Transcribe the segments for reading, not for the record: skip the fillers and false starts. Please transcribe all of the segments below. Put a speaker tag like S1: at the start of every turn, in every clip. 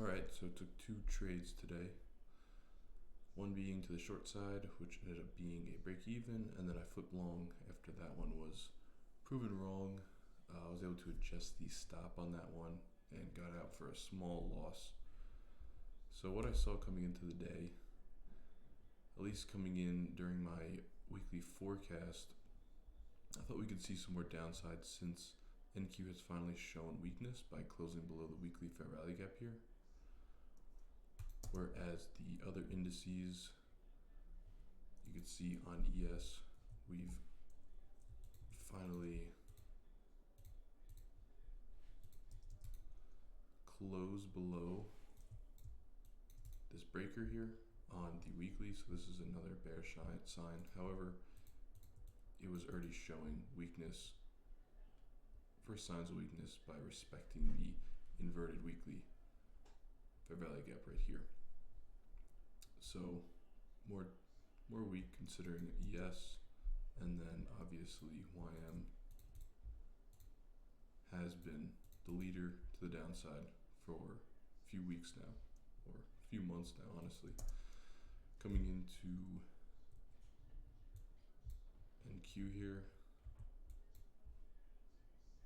S1: Alright, so it took two trades today. One being to the short side, which ended up being a break even, and then I flipped long after that one was proven wrong. I was able to adjust the stop on that one and got out for a small loss. So what I saw coming into the day, at least coming in during my weekly forecast, I thought we could see some more downside since NQ has finally shown weakness by closing below the weekly fair value gap here. Whereas the other indices, you can see on ES, we've finally closed below this breaker here on the weekly, so this is another bear sign. However, it was already showing weakness, first signs of weakness, by respecting the inverted weekly fair value gap right here. So more weak considering ES, and then obviously YM has been the leader to the downside for a few weeks now, or a few months now, honestly. Coming into NQ here,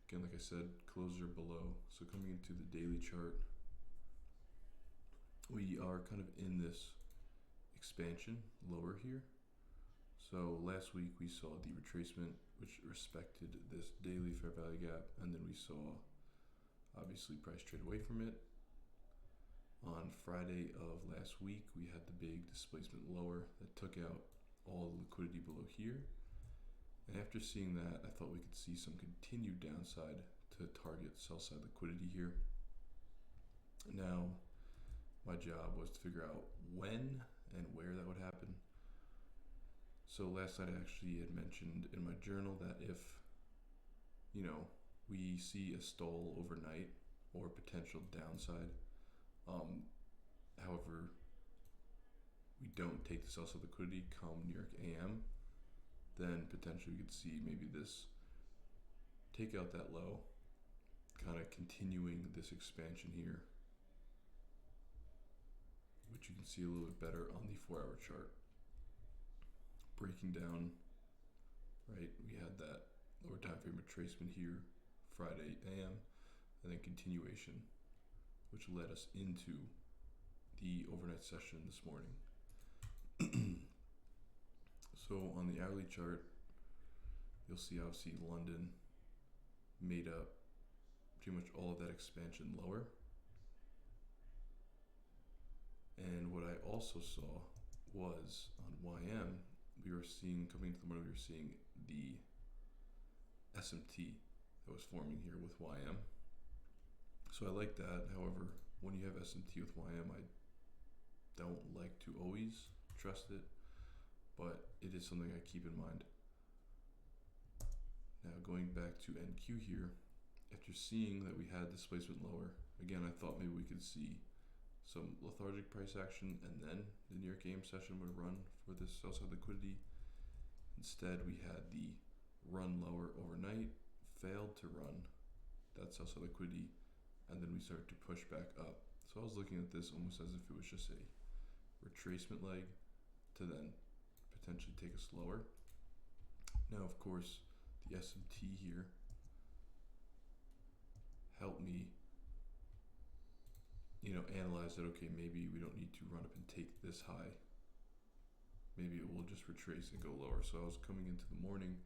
S1: again, like I said, closure below. So coming into the daily chart, we are kind of in this expansion lower here. So last week we saw the retracement, which respected this daily fair value gap, and then we saw obviously price trade away from it. On Friday of last week, we had the big displacement lower that took out all the liquidity below here. And after seeing that, I thought we could see some continued downside to target sell side liquidity here. Now, my job was to figure out when and where that would happen. So last night I actually had mentioned in my journal that if, we see a stall overnight or potential downside, however, we don't take the sell side liquidity come New York AM, then potentially we could see maybe this take out that low, kind of continuing this expansion here, which you can see a little bit better on the 4-hour chart. Breaking down, right, we had that lower time frame retracement here Friday AM, and then continuation, which led us into the overnight session this morning. So on the hourly chart, you'll see obviously London made up pretty much all of that expansion lower. And what I also saw was on YM, we were seeing, coming into the morning, we were seeing the SMT that was forming here with YM. So I like that. However, when you have SMT with YM, I don't like to always trust it, but it is something I keep in mind. Now going back to NQ here, after seeing that we had displacement lower, again, I thought maybe we could see some lethargic price action and then the New York AM session would run for this sell side liquidity. Instead, we had the run lower overnight, failed to run that sell side liquidity, and then we started to push back up. So I was looking at this almost as if it was just a retracement leg to then potentially take us lower. Now, of course, the SMT here helped me analyze that, okay, maybe we don't need to run up and take this high. Maybe it will just retrace and go lower. So I was coming into the morning,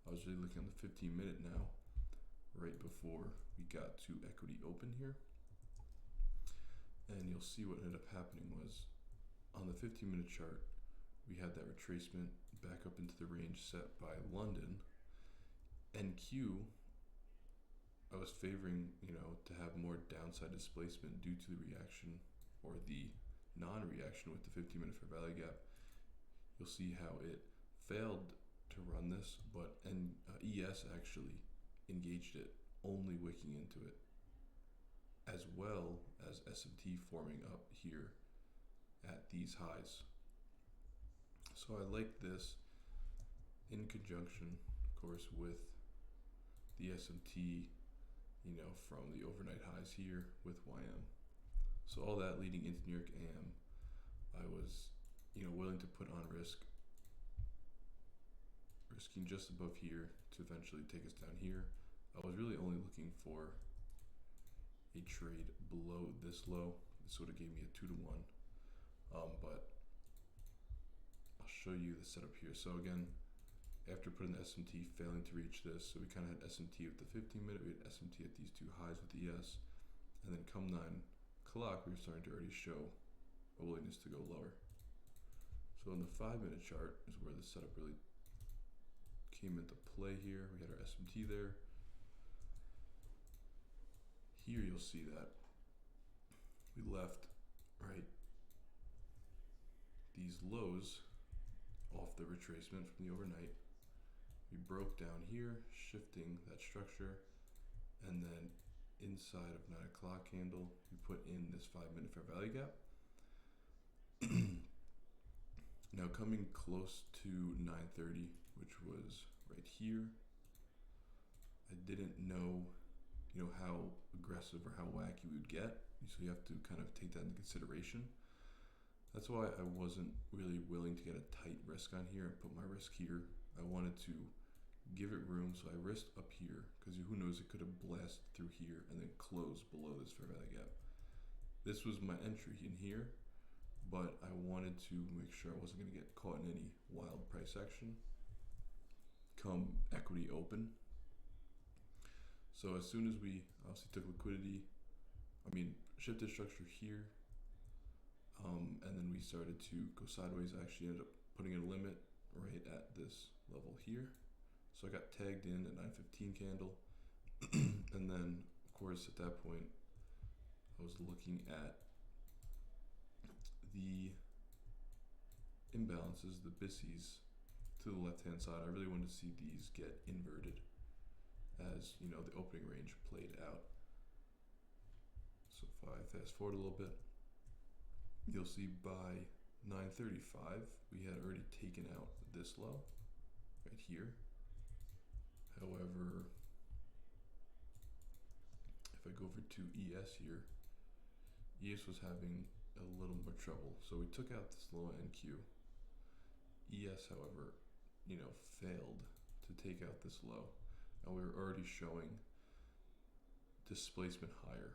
S1: I was really looking on the 15-minute now, right before we got to equity open here. And you'll see what ended up happening was on the 15-minute chart, we had that retracement back up into the range set by London. NQ, I was favoring, to have more downside displacement due to the reaction or the non-reaction with the 15-minute fair value gap. You'll see how it failed to run this, but ES actually engaged it, only wicking into it, as well as SMT forming up here at these highs. So I like this in conjunction, of course, with the SMT, from the overnight highs here with YM. So all that leading into New York AM, I was, willing to put on risking just above here to eventually take us down here. I was really only looking for a trade below this low. This would have gave me a 2-to-1. But I'll show you the setup here. So again, after putting the SMT, failing to reach this, so we kind of had SMT with the 15-minute, we had SMT at these two highs with ES, and then come 9 o'clock, we were starting to already show a willingness to go lower. So in the 5-minute chart is where the setup really came into play here. We had our SMT there. Here you'll see that we left, right, these lows off the retracement from the overnight. We broke down here, shifting that structure, and then inside of 9 o'clock candle, we put in this 5-minute fair value gap. Now coming close to 9:30, which was right here, I didn't know, how aggressive or how wacky we would get. So you have to kind of take that into consideration. That's why I wasn't really willing to get a tight risk on here and put my risk here. I wanted to give it room, so I risked up here because who knows, it could have blasted through here and then closed below this fair value gap. This was my entry in here, but I wanted to make sure I wasn't going to get caught in any wild price action come equity open. So as soon as we obviously took liquidity, shifted structure here, and then we started to go sideways. I actually ended up putting in a limit right at this level here. So I got tagged in at 9:15 candle. And then, of course, at that point, I was looking at the imbalances, the BISIs to the left-hand side. I really wanted to see these get inverted as, the opening range played out. So if I fast forward a little bit, you'll see by 9:35, we had already taken out this low right here. However, if I go over to ES here, ES was having a little more trouble. So we took out this low NQ. ES, however, failed to take out this low. And we were already showing displacement higher.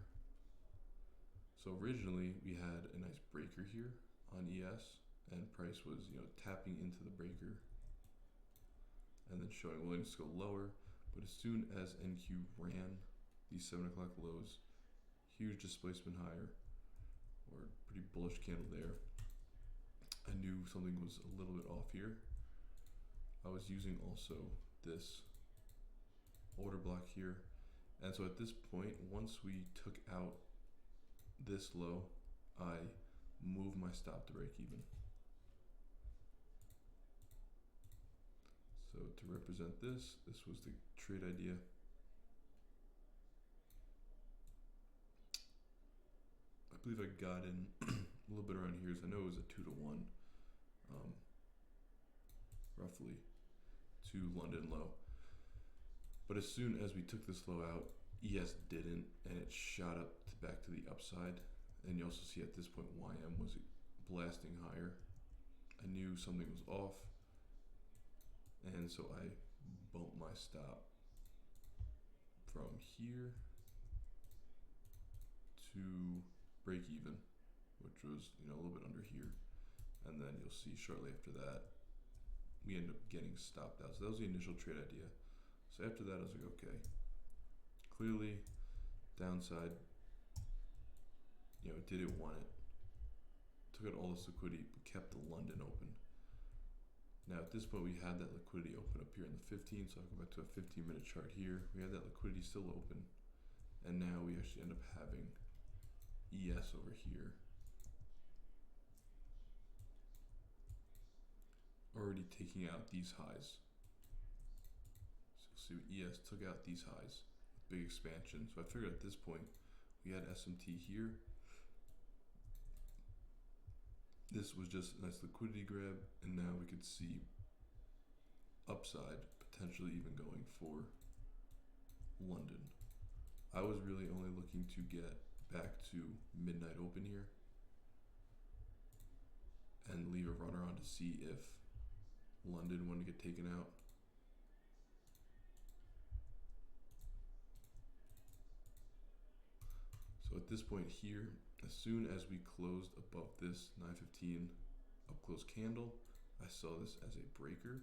S1: So originally we had a nice breaker here on ES, and price was, tapping into the breaker and then showing willingness to go lower. But as soon as NQ ran these 7 o'clock lows, huge displacement higher, or pretty bullish candle there, I knew something was a little bit off here. I was using also this order block here. And so at this point, once we took out this low, I moved my stop to break even. So to represent this was the trade idea. I believe I got in a little bit around here, so I know it was a 2-to-1, roughly, to London low. But as soon as we took this low out, ES didn't, and it shot up back to the upside. And you also see at this point YM was blasting higher. I knew something was off, and so I bumped my stop from here to break even, which was a little bit under here. And then you'll see shortly after that we ended up getting stopped out. So that was the initial trade idea. So after that I was like, okay, clearly downside, it didn't want it. Took out all this liquidity but kept the London open. Now at this point we had that liquidity open up here in the 15, so I'll go back to a 15-minute chart here. We had that liquidity still open, and now we actually end up having ES over here already taking out these highs. So ES took out these highs with big expansion. So I figured at this point we had SMT here. This was just a nice liquidity grab, and now we could see upside, potentially even going for London. I was really only looking to get back to midnight open here and leave a runner on to see if London wanted to get taken out. So at this point here, as soon as we closed above this 915 up close candle, I saw this as a breaker.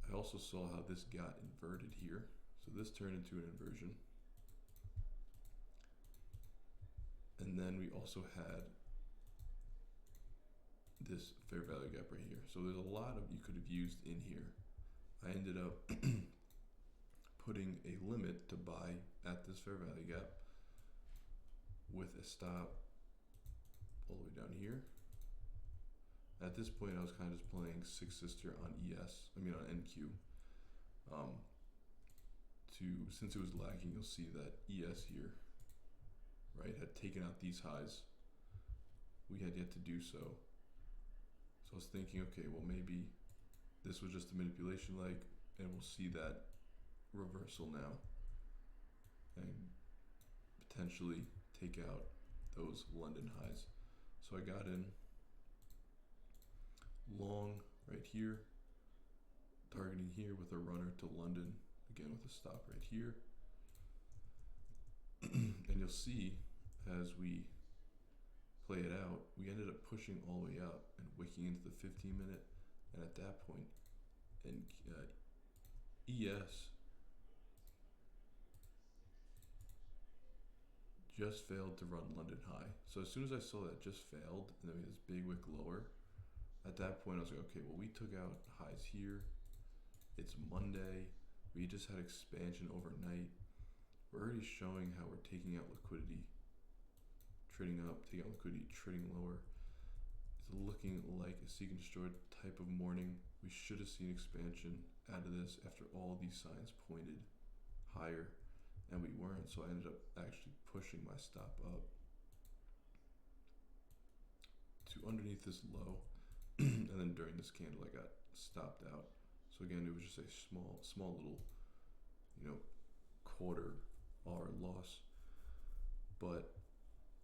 S1: I also saw how this got inverted here. So this turned into an inversion. And then we also had this fair value gap right here. So there's a lot of you could have used in here. I ended up putting a limit to buy at this fair value gap with a stop all the way down here. At this point, I was kind of just playing Six Sister on on NQ. Since it was lagging, you'll see that ES here, right, had taken out these highs. We had yet to do so. So I was thinking, okay, well maybe this was just a manipulation leg, and we'll see that reversal now and potentially take out those London highs. So I got in long right here, targeting here with a runner to London, again with a stop right here. And you'll see as we play it out, we ended up pushing all the way up and wicking into the 15-minute, and at that point, and ES just failed to run London high. So as soon as I saw that just failed, and then we had this big wick lower, at that point I was like, okay, well we took out highs here. It's Monday. We just had expansion overnight. We're already showing how we're taking out liquidity, trading up, taking out liquidity, trading lower. It's looking like a seek and destroy type of morning. We should have seen expansion out of this after all these signs pointed higher, and we weren't. So I ended up actually pushing my stop up to underneath this low, and then during this candle I got stopped out. So again, it was just a small little, quarter R loss. But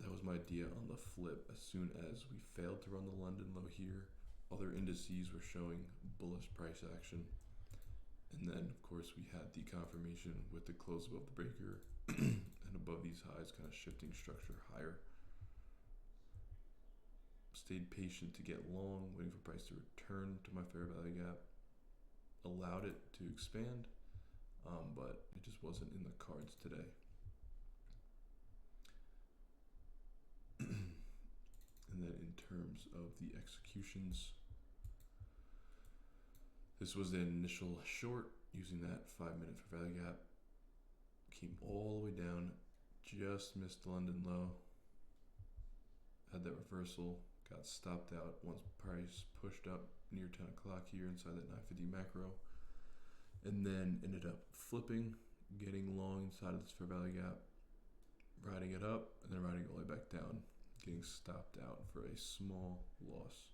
S1: that was my idea on the flip. As soon as we failed to run the London low here, other indices were showing bullish price action. And then of course we had the confirmation with the close above the breaker and above these highs, kind of shifting structure higher. Stayed patient to get long, waiting for price to return to my fair value gap. Allowed it to expand, but it just wasn't in the cards today. And then in terms of the executions, this was the initial short using that 5-minute fair value gap. Came all the way down, just missed the London low. Had that reversal, got stopped out once price pushed up near 10 o'clock here inside that 950 macro, and then ended up flipping, getting long inside of this fair value gap, riding it up, and then riding it all the way back down, getting stopped out for a small loss.